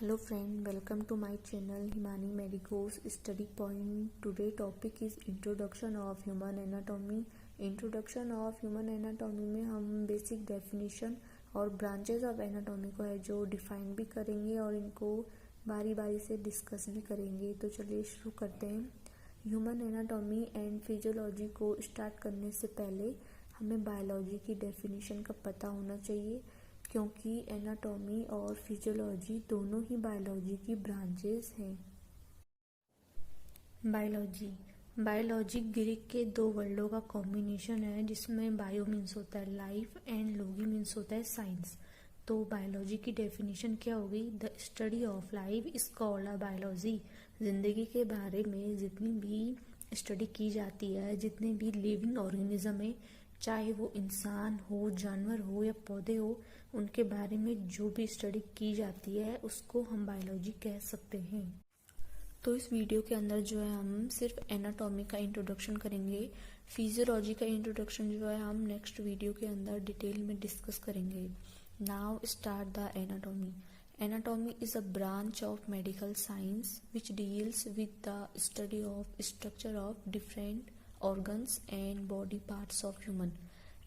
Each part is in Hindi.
Hello friend, welcome to my channel Himani Medico's Study Point. Today topic is Introduction of Human Anatomy. Introduction of Human Anatomy में हम बेसिक डेफिनेशन और ब्रांचेस ऑफ एनाटॉमी को है जो डिफाइन भी करेंगे और इनको बारी बारी से डिस्कस भी करेंगे। तो चलिए शुरू करते हैं। ह्यूमन एनाटॉमी एंड फिजियोलॉजी को स्टार्ट करने से पहले हमें बायोलॉजी की डेफिनेशन का पता होना चाहिए, क्योंकि एनाटॉमी और फिजियोलॉजी दोनों ही बायोलॉजी की ब्रांचेस हैं। बायोलॉजी ग्रीक के दो वर्डों का कॉम्बिनेशन है, जिसमें बायो मीन्स होता है लाइफ एंड लॉजी मीन्स होता है साइंस। तो बायोलॉजी की डेफिनेशन क्या होगी? The study of life is called a biology. जिंदगी के बारे में जितनी भी स्टडी की जाती है, जितने भी लिविंग ऑर्गेनिज्म है, चाहे वो इंसान हो, जानवर हो या पौधे हो, उनके बारे में जो भी स्टडी की जाती है उसको हम बायोलॉजी कह सकते हैं। तो इस वीडियो के अंदर जो है हम सिर्फ एनाटॉमी का इंट्रोडक्शन करेंगे। फिजियोलॉजी का इंट्रोडक्शन जो है हम नेक्स्ट वीडियो के अंदर डिटेल में डिस्कस करेंगे। Now start the anatomy. Anatomy is a branch of medical science which deals with the study of structure of different organs and body parts of human.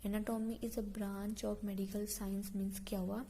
Anatomy is a branch of medical science means क्या हुआ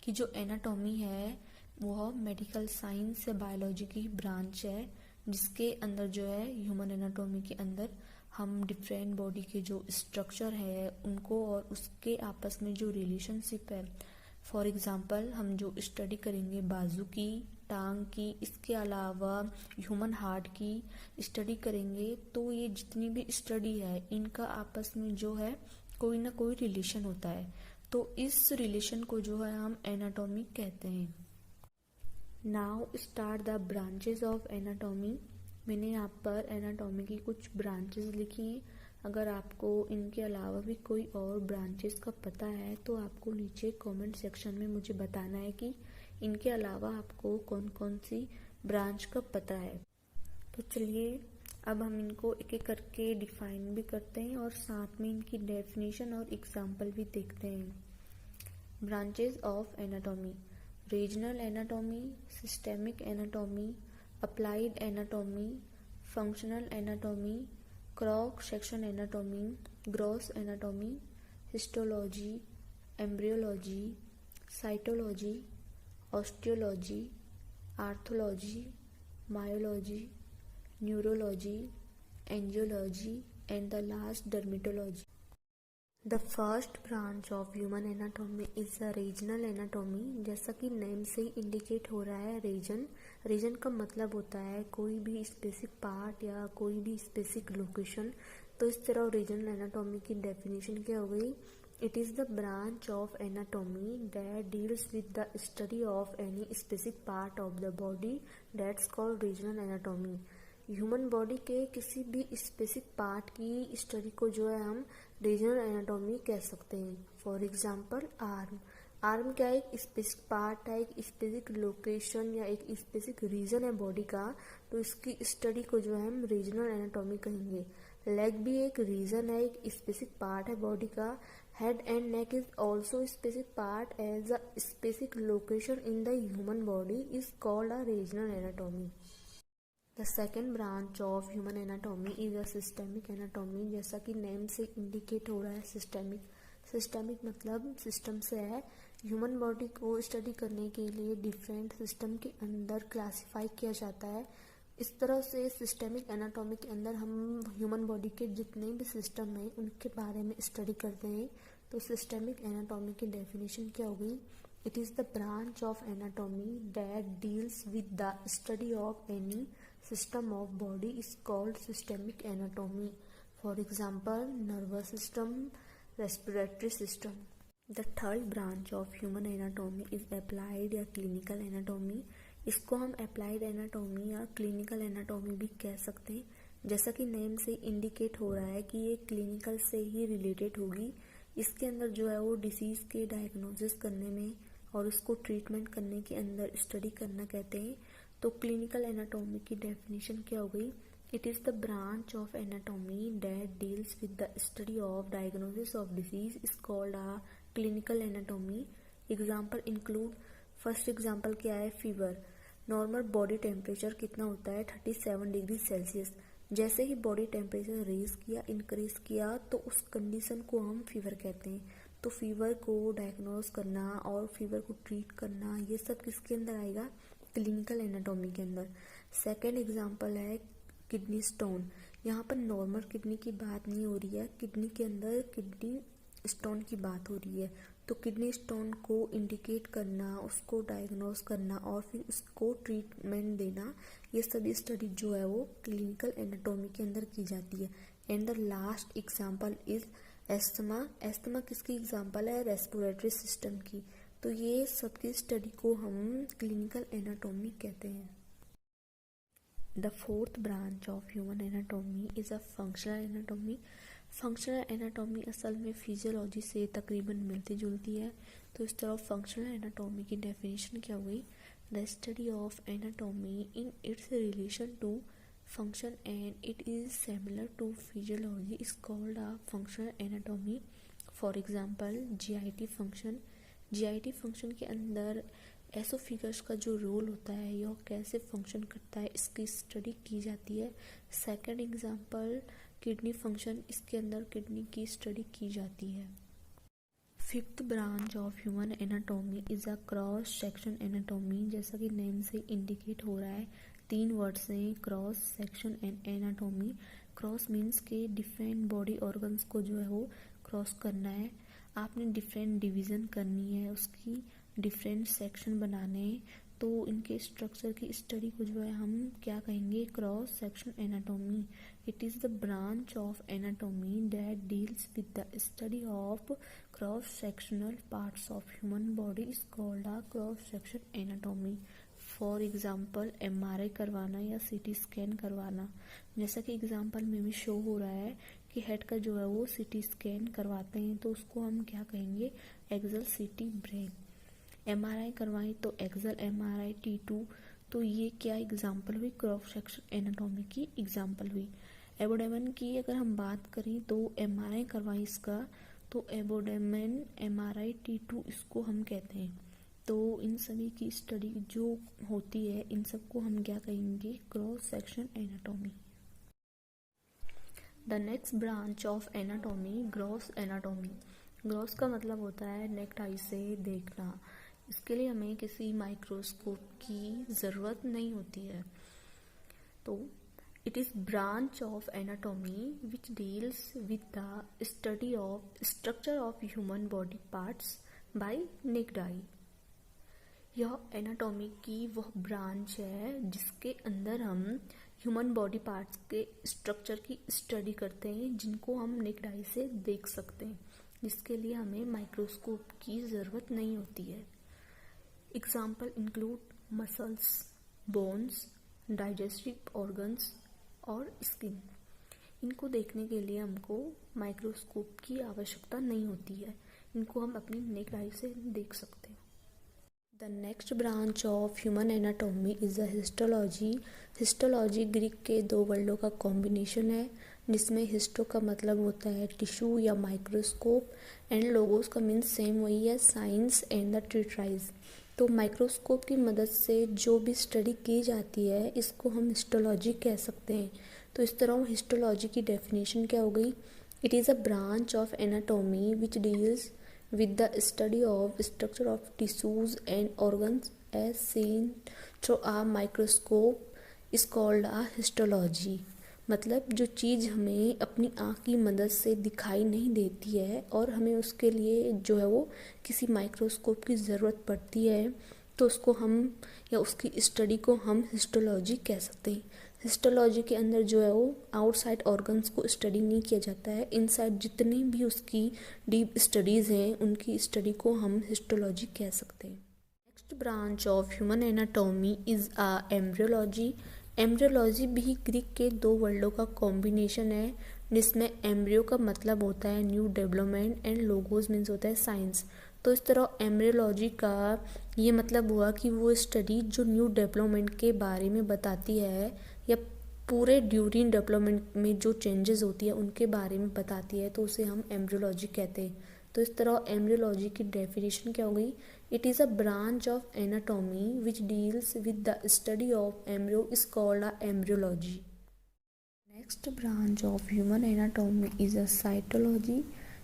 कि जो एनाटॉमी है वह मेडिकल साइंस या बायोलॉजी की ब्रांच है, जिसके अंदर जो है ह्यूमन एनाटॉमी के अंदर हम डिफरेंट बॉडी के जो स्ट्रक्चर है उनको और उसके आपस में जो रिलेशनशिप है, फॉर एग्जाम्पल हम जो स्टडी करेंगे बाजू की, टांग की, इसके अलावा ह्यूमन हार्ट की स्टडी करेंगे, तो ये जितनी भी स्टडी है इनका आपस में जो है कोई ना कोई रिलेशन होता है। तो इस रिलेशन को जो है हम एनाटॉमी कहते हैं। Now start the branches of anatomy. मैंने यहाँ पर एनाटॉमी की कुछ ब्रांचेस लिखी हैं। अगर आपको इनके अलावा भी कोई और ब्रांचेस का पता है तो आपको नीचे कमेंट सेक्शन में मुझे बताना है कि इनके अलावा आपको कौन कौन सी ब्रांच का पता है। तो चलिए अब हम इनको एक एक करके डिफाइन भी करते हैं और साथ में इनकी डेफिनेशन और एग्जाम्पल भी देखते हैं। Branches of anatomy: regional anatomy, systemic anatomy, applied anatomy, functional anatomy, cross section anatomy, gross anatomy, histology, embryology, cytology, osteology, arthrology, myology, neurology, angiology and the last dermatology. The first branch of human anatomy is the regional anatomy. जैसा कि नेम से ही इंडिकेट हो रहा है, रीजन का मतलब होता है कोई भी स्पेसिफिक पार्ट या कोई भी स्पेसिफिक लोकेशन। तो इस तरह रीजनल एनाटॉमी की डेफिनेशन क्या हो गई? It is the branch of anatomy that deals with the study of any specific part of the body that's called regional anatomy. Human body के किसी भी स्पेसिफिक पार्ट की स्टडी को जो है हम रीजनल एनाटॉमी कह सकते हैं। फॉर एग्जांपल आर्म क्या है? एक स्पेसिफिक पार्ट है, एक स्पेसिफिक लोकेशन या एक स्पेसिफिक रीजन है बॉडी का, तो इसकी स्टडी को जो है हम रीजनल एनाटॉमी कहेंगे। लेग भी एक रीजन है, एक स्पेसिफिक पार्ट है बॉडी का। Head and neck is also specific part as a specific location in the human body is called a regional anatomy. The second branch of human anatomy is a systemic anatomy. जैसा कि नेम से इंडिकेट हो रहा है सिस्टेमिक मतलब सिस्टम से है। ह्यूमन बॉडी को स्टडी करने के लिए डिफरेंट सिस्टम के अंदर क्लासिफाई किया जाता है। इस तरह से सिस्टेमिक एनाटॉमी के अंदर हम ह्यूमन बॉडी के जितने भी सिस्टम हैं उनके बारे में स्टडी करते हैं। तो सिस्टेमिक एनाटॉमी की डेफिनेशन क्या होगी? It is the branch of anatomy that deals with the study of any system of body is called systemic anatomy. For example, nervous system, respiratory system. The third branch of human anatomy is applied या clinical anatomy. इसको हम applied anatomy या clinical anatomy भी कह सकते हैं। जैसा कि नेम से इंडिकेट हो रहा है कि ये क्लिनिकल से ही रिलेटेड होगी। इसके अंदर जो है वो डिसीज़ के डायग्नोसिस करने में और उसको ट्रीटमेंट करने के अंदर स्टडी करना कहते हैं। तो क्लिनिकल एनाटॉमी की डेफिनेशन क्या हो गई? It is the branch of anatomy that deals with the study of diagnosis of disease is called a clinical anatomy. Example include first example क्या है, फीवर। नॉर्मल बॉडी टेम्परेचर कितना होता है, 37 डिग्री सेल्सियस। जैसे ही बॉडी टेम्परेचर रेज किया, इंक्रीज किया, तो उस कंडीशन को हम फीवर कहते हैं। तो फीवर को डायग्नोज करना और फीवर को ट्रीट करना, ये सब किसके अंदर आएगा, क्लिनिकल एनाटॉमी के अंदर। सेकेंड एग्जांपल है किडनी स्टोन। यहाँ पर नॉर्मल किडनी की बात नहीं हो रही है, किडनी के अंदर किडनी स्टोन की बात हो रही है। तो किडनी स्टोन को इंडिकेट करना, उसको डायग्नोज करना और फिर उसको ट्रीटमेंट देना, ये सभी स्टडी जो है वो क्लिनिकल एनाटॉमी के अंदर की जाती है। And the last example is asthma. Asthma किसकी एग्जांपल है, रेस्पिरेटरी सिस्टम की। तो ये सबकी स्टडी को हम क्लिनिकल एनाटॉमी कहते हैं। The fourth branch of human anatomy is a functional anatomy. Functional anatomy असल में फिजियोलॉजी से तकरीबन मिलती जुलती है। तो इस तरह फंक्शनल एनाटॉमी की डेफिनेशन क्या हुई, the study of anatomy in its relation to function and it is similar to physiology is called a functional anatomy. For example, GIT function। GIT function के अंदर एसोफिगस का जो रोल होता है यह कैसे फंक्शन करता है, इसकी स्टडी की जाती है। सेकंड एग्जांपल किडनी फंक्शन, इसके अंदर किडनी की स्टडी की जाती है। Fifth branch of human anatomy is a cross section anatomy. जैसा कि नेम से इंडिकेट हो रहा है, 3 वर्ड्स हैं, cross section and anatomy. Cross means के डिफरेंट बॉडी ऑर्गन्स को जो है वो क्रॉस करना है, आपने डिफरेंट डिवीज़न करनी है, उसकी डिफरेंट सेक्शन बनाने हैं। तो इनके स्ट्रक्चर की स्टडी को जो है हम क्या कहेंगे, cross section anatomy. It is the branch of anatomy that deals with the study of cross sectional parts of human body is called a cross section anatomy. For example MRI करवाना या CT स्कैन करवाना। जैसा कि एग्जाम्पल में भी शो हो रहा है कि हेड का जो है वो CT स्कैन करवाते हैं, तो उसको हम क्या कहेंगे, एक्सल CT ब्रेन। MRI करवाएं तो एक्सल MRI T2। तो ये क्या एग्जाम्पल हुई, क्रॉस सेक्शन एनाटॉमी की एग्जाम्पल हुई। एबोडेमन की अगर हम बात करें तो MRI करवाएं इसका, तो एबोडेमन MRI T2 इसको हम कहते हैं। तो इन सभी की स्टडी जो होती है, इन सबको हम क्या कहेंगे, cross section anatomy. The next branch of anatomy, gross anatomy. Gross का मतलब होता है नेक्ड आई से देखना। इसके लिए हमें किसी माइक्रोस्कोप की ज़रूरत नहीं होती है। तो it is branch of anatomy which deals with the study of structure of human body parts bye necked आई। यह एनाटॉमी की वह ब्रांच है जिसके अंदर हम ह्यूमन बॉडी पार्ट्स के स्ट्रक्चर की स्टडी करते हैं, जिनको हम नेक्ड आई से देख सकते हैं, जिसके लिए हमें माइक्रोस्कोप की ज़रूरत नहीं होती है। Example include muscles, bones, digestive organs और स्किन। इनको देखने के लिए हमको माइक्रोस्कोप की आवश्यकता नहीं होती है, इनको हम अपनी नेक्ड आई से देख सकते हैं। The next branch of human anatomy is the histology. Histology Greek के 2 वर्डों का कॉम्बिनेशन है, जिसमें हिस्टो का मतलब होता है टिश्यू या माइक्रोस्कोप, एंड लोगोस का मीन्स सेम वही है, साइंस एंड द ट्रीट्राइज। तो माइक्रोस्कोप की मदद से जो भी स्टडी की जाती है, इसको हम हिस्टोलॉजी कह सकते हैं। तो इस तरह हिस्टोलॉजी की डेफिनेशन क्या हो गई, it is a branch of anatomy which deals with the study of structure of tissues and organs as seen through a microscope is called a histology। मतलब जो चीज़ हमें अपनी आँख की मदद से दिखाई नहीं देती है और हमें उसके लिए जो है वो किसी माइक्रोस्कोप की ज़रूरत पड़ती है, तो उसको हम या उसकी स्टडी को हम हिस्टोलॉजी कह सकते हैं। हिस्टोलॉजी के अंदर जो है वो आउटसाइड ऑर्गन्स को स्टडी नहीं किया जाता है, इनसाइड जितनी भी उसकी डीप स्टडीज़ हैं उनकी स्टडी को हम हिस्टोलॉजी कह सकते हैं। Next branch of human anatomy is embryology. Embryology भी ग्रीक के 2 वर्डों का कॉम्बिनेशन है, जिसमें एम्ब्रियो का मतलब होता है new development and logos means होता है साइंस। तो इस तरह एम्ब्रियोलॉजी का ये मतलब हुआ कि वो स्टडी जो न्यू डेवलपमेंट के बारे में बताती है या पूरे ड्यूरिंग डेवलपमेंट में जो चेंजेस होती है उनके बारे में बताती है, तो उसे हम एम्ब्रियोलॉजी कहते हैं। तो इस तरह एम्ब्रियोलॉजी की डेफिनेशन क्या हो गई, It is a branch of anatomy which deals with the study of embryo is called a embryology. Next branch of human anatomy is a cytology.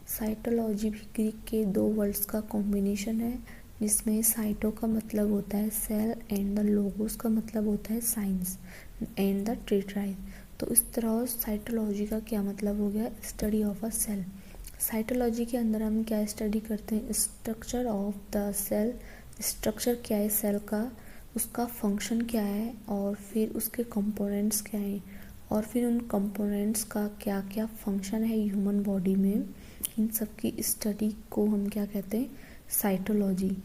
Cytology भी ग्रीक के दो वर्ड्स का कॉम्बिनेशन है, जिसमें साइटो का मतलब होता है सेल एंड द लोगोस का मतलब होता है साइंस एंड द ट्रीट्राइज। तो इस तरह साइटोलॉजी का क्या मतलब हो गया, study of a cell. Cytology के अंदर हम क्या स्टडी करते हैं, structure of the cell. Structure क्या है सेल का, उसका फंक्शन क्या है, और फिर उसके कंपोनेंट्स क्या हैं, और फिर उन कंपोनेंट्स का क्या क्या फंक्शन है ह्यूमन बॉडी में। इन सब की स्टडी को हम क्या कहते हैं, साइटोलॉजी।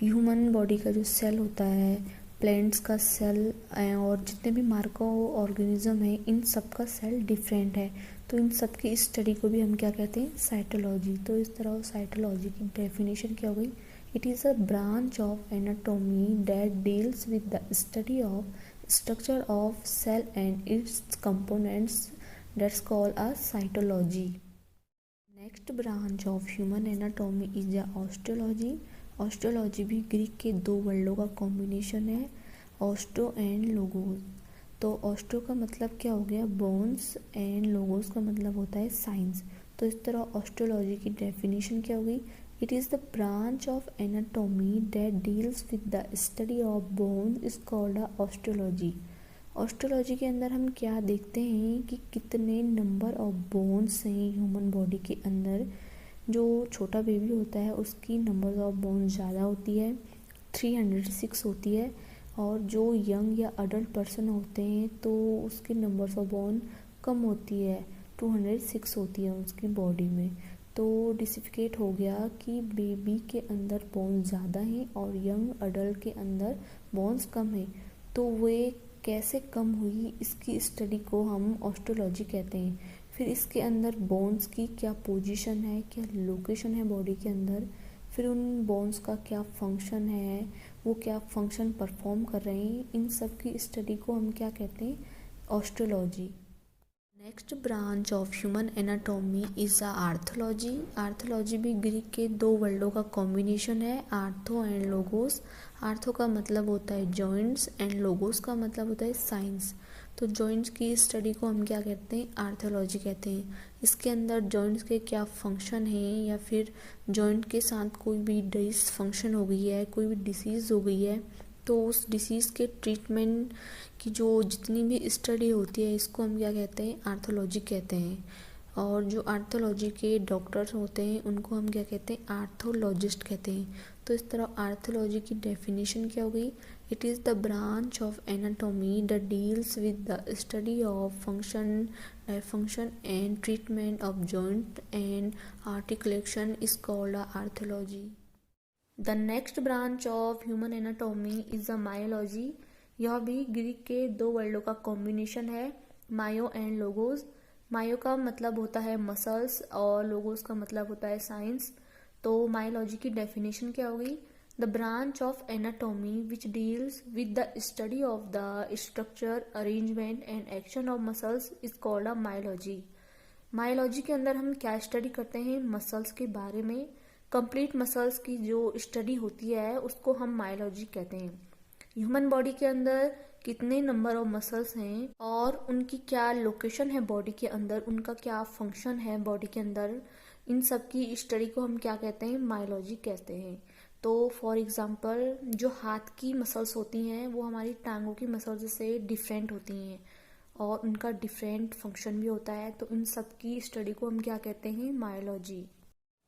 ह्यूमन बॉडी का जो सेल होता है, प्लांट्स का सेल और जितने भी मार्को ऑर्गेनिज्म है, इन सब का सेल डिफरेंट है। तो इन सब की स्टडी को भी हम क्या कहते हैं, साइटोलॉजी। तो इस तरह साइटोलॉजी की डेफिनेशन क्या हो गई, it is a branch of anatomy that deals with the study of structure of cell and its components, that's called a cytology. Next branch of human anatomy is the osteology. Osteology भी ग्रीक के दो वर्डों का कॉम्बिनेशन है, ऑस्टो एंड लोगोस। तो ऑस्टो का मतलब क्या हो गया, बोन्स, एंड लोगोस का मतलब होता है साइंस। तो इस तरह ऑस्टियोलॉजी की डेफिनेशन क्या होगी, it is the branch of anatomy that deals with the study of bone is called a osteology. Osteology के अंदर हम क्या देखते हैं कि कितने नंबर ऑफ बोन्स हैं ह्यूमन बॉडी के अंदर। जो छोटा बेबी होता है उसकी नंबर ऑफ बोन्स ज़्यादा होती है, 306 होती है, और जो यंग या अडल्ट पर्सन होते हैं तो उसकी नंबर्स ऑफ बोन कम होती है, 206 होती है उसकी बॉडी में। तो डिसिफिकेट हो गया कि बेबी के अंदर बोन्स ज़्यादा हैं और यंग अडल्ट के अंदर बोन्स कम हैं। तो वे कैसे कम हुई, इसकी स्टडी को हम ऑस्टियोलॉजी कहते हैं। फिर इसके अंदर बोन्स की क्या पोजीशन है, क्या लोकेशन है बॉडी के अंदर, फिर उन बोन्स का क्या फंक्शन है, वो क्या फंक्शन परफॉर्म कर रहे हैं, इन सब की स्टडी को हम क्या कहते हैं, osteology. Next branch of human anatomy is a arthrology. Arthrology भी ग्रीक के दो वर्डों का कॉम्बिनेशन है, आर्थो एंड लोगोस। आर्थो का मतलब होता है जॉइंट्स एंड लोगोस का मतलब होता है साइंस। तो जॉइंट्स की स्टडी को हम क्या कहते हैं, आर्थोलॉजी कहते हैं। इसके अंदर जॉइंट्स के क्या फंक्शन हैं, या फिर जॉइंट के साथ कोई भी डिसफंक्शन हो गई है, कोई भी डिसीज़ हो गई है, तो उस डिसीज़ के ट्रीटमेंट की जो जितनी भी स्टडी होती है, इसको हम क्या कहते हैं, आर्थोलॉजी कहते हैं। और जो आर्थोलॉजी के डॉक्टर्स होते हैं उनको हम क्या कहते हैं, आर्थोलॉजिस्ट कहते हैं। तो इस तरह आर्थोलॉजी की डेफिनेशन क्या हो गई, it is the branch of anatomy that deals with the study of function, function and treatment of joint and articulation is called arthrology. The next branch of human anatomy is the myology. यह भी ग्रीक के दो वर्डों का कॉम्बिनेशन है, मायो एंड लोगोस। मायो का मतलब होता है मसल्स और लोगोस का मतलब होता है साइंस। तो मायोलॉजी की डेफिनेशन क्या हो गई, the branch of anatomy which deals with the study of the structure, arrangement and action of muscles is called a myology. Myology के अंदर हम क्या स्टडी करते हैं, मसल्स के बारे में। कंप्लीट मसल्स की जो स्टडी होती है उसको हम मायोलॉजी कहते हैं। ह्यूमन बॉडी के अंदर कितने नंबर ऑफ मसल्स हैं और उनकी क्या लोकेशन है बॉडी के अंदर, उनका क्या फंक्शन है बॉडी के अंदर, इन सब की स्टडी को हम क्या कहते हैं, मायोलॉजी कहते हैं। तो फॉर एग्जांपल जो हाथ की मसल्स होती हैं वो हमारी टांगों की मसल्स से डिफरेंट होती हैं और उनका डिफरेंट फंक्शन भी होता है। तो इन सब की स्टडी को हम क्या कहते हैं, myology.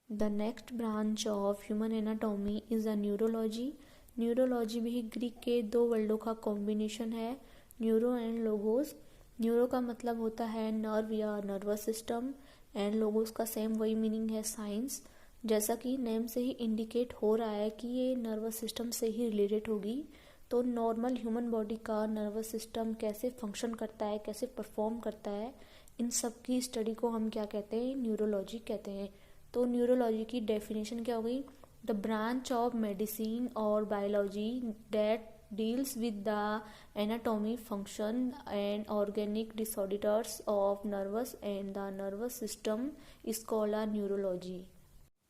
The next branch of human anatomy is a neurology. Neurology भी ग्रीक के दो वर्डों का कॉम्बिनेशन है, न्यूरो एंड लोगोस। न्यूरो का मतलब होता है नर्व या नर्वस सिस्टम, एंड लोगोस का सेम वही मीनिंग है, साइंस। जैसा कि नेम से ही इंडिकेट हो रहा है कि ये नर्वस सिस्टम से ही रिलेटेड होगी। तो नॉर्मल ह्यूमन बॉडी का नर्वस सिस्टम कैसे फंक्शन करता है, कैसे परफॉर्म करता है, इन सब की स्टडी को हम क्या कहते हैं, न्यूरोलॉजी कहते हैं। तो न्यूरोलॉजी की डेफिनेशन क्या हो गई, द ब्रांच ऑफ मेडिसिन और biology that deals with the anatomy, function and organic disorders of nervous and the nervous system is called a neurology.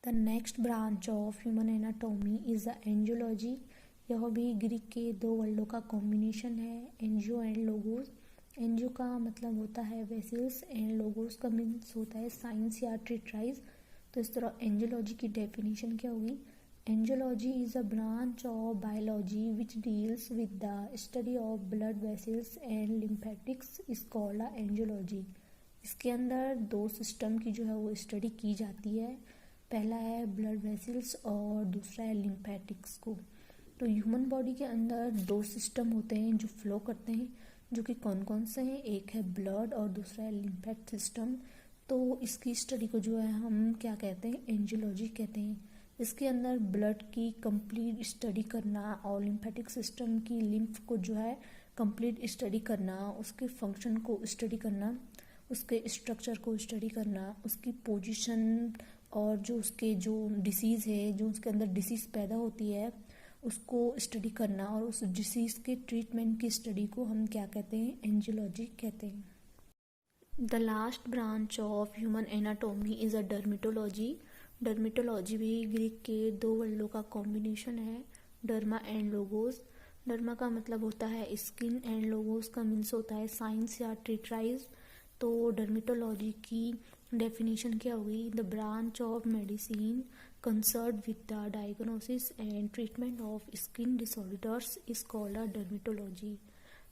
The next branch of human anatomy is the angiology. यह भी ग्रीक के दो वर्डों का कॉम्बिनेशन है, एंजियो एंड लोगोस। एंजियो का मतलब होता है वेसल्स एंड लोगोस का मीन्स होता है साइंस या ट्रिट्राइज। तो इस तरह एंजियोलॉजी की डेफिनेशन क्या होगी? Angiology is a branch of biology which deals with the study of blood vessels and lymphatics is called a angiology. इसके अंदर दो सिस्टम की जो है वो स्टडी की जाती है, पहला है ब्लड वेसल्स और दूसरा है लिम्फेटिक्स को। तो ह्यूमन बॉडी के अंदर दो सिस्टम होते हैं जो फ्लो करते हैं, जो कि कौन कौन से हैं? एक है ब्लड और दूसरा है लिम्फेट सिस्टम। तो इसकी स्टडी को जो है हम क्या कहते हैं? एंजियोलॉजी कहते हैं। इसके अंदर ब्लड की कंप्लीट स्टडी करना और लिम्फेटिक सिस्टम की लिम्फ को जो है कंप्लीट स्टडी करना, उसके फंक्शन को स्टडी करना, उसके स्ट्रक्चर को स्टडी करना, उसकी पोजीशन और जो उसके जो डिसीज़ है, जो उसके अंदर डिसीज़ पैदा होती है उसको स्टडी करना, और उस डिसीज़ के ट्रीटमेंट की स्टडी को हम क्या कहते हैं? एंजियोलॉजी कहते हैं। The last branch of human anatomy is a dermatology. Dermatology भी ग्रीक के दो वर्डों का कॉम्बिनेशन है, डर्मा एंड लोगोस। डर्मा का मतलब होता है स्किन एंड लोगोस का मीन्स होता है साइंस या ट्रिट्राइज। तो डर्मेटोलॉजी की डेफिनेशन क्या होगी? The branch of medicine concern with the diagnosis and treatment of skin disorders is called a dermatology.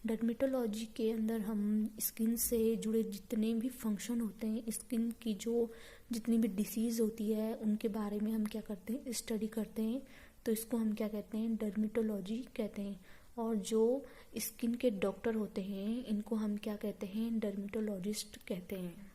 Dermatology के अंदर हम स्किन से जुड़े जितने भी फंक्शन होते हैं, स्किन की जो जितनी भी डिसीज़ होती है उनके बारे में हम क्या करते हैं? स्टडी करते हैं। तो इसको हम क्या कहते हैं? डर्मेटोलॉजी कहते हैं। और जो स्किन के डॉक्टर होते हैं इनको हम क्या कहते हैं? डर्मेटोलॉजिस्ट कहते हैं।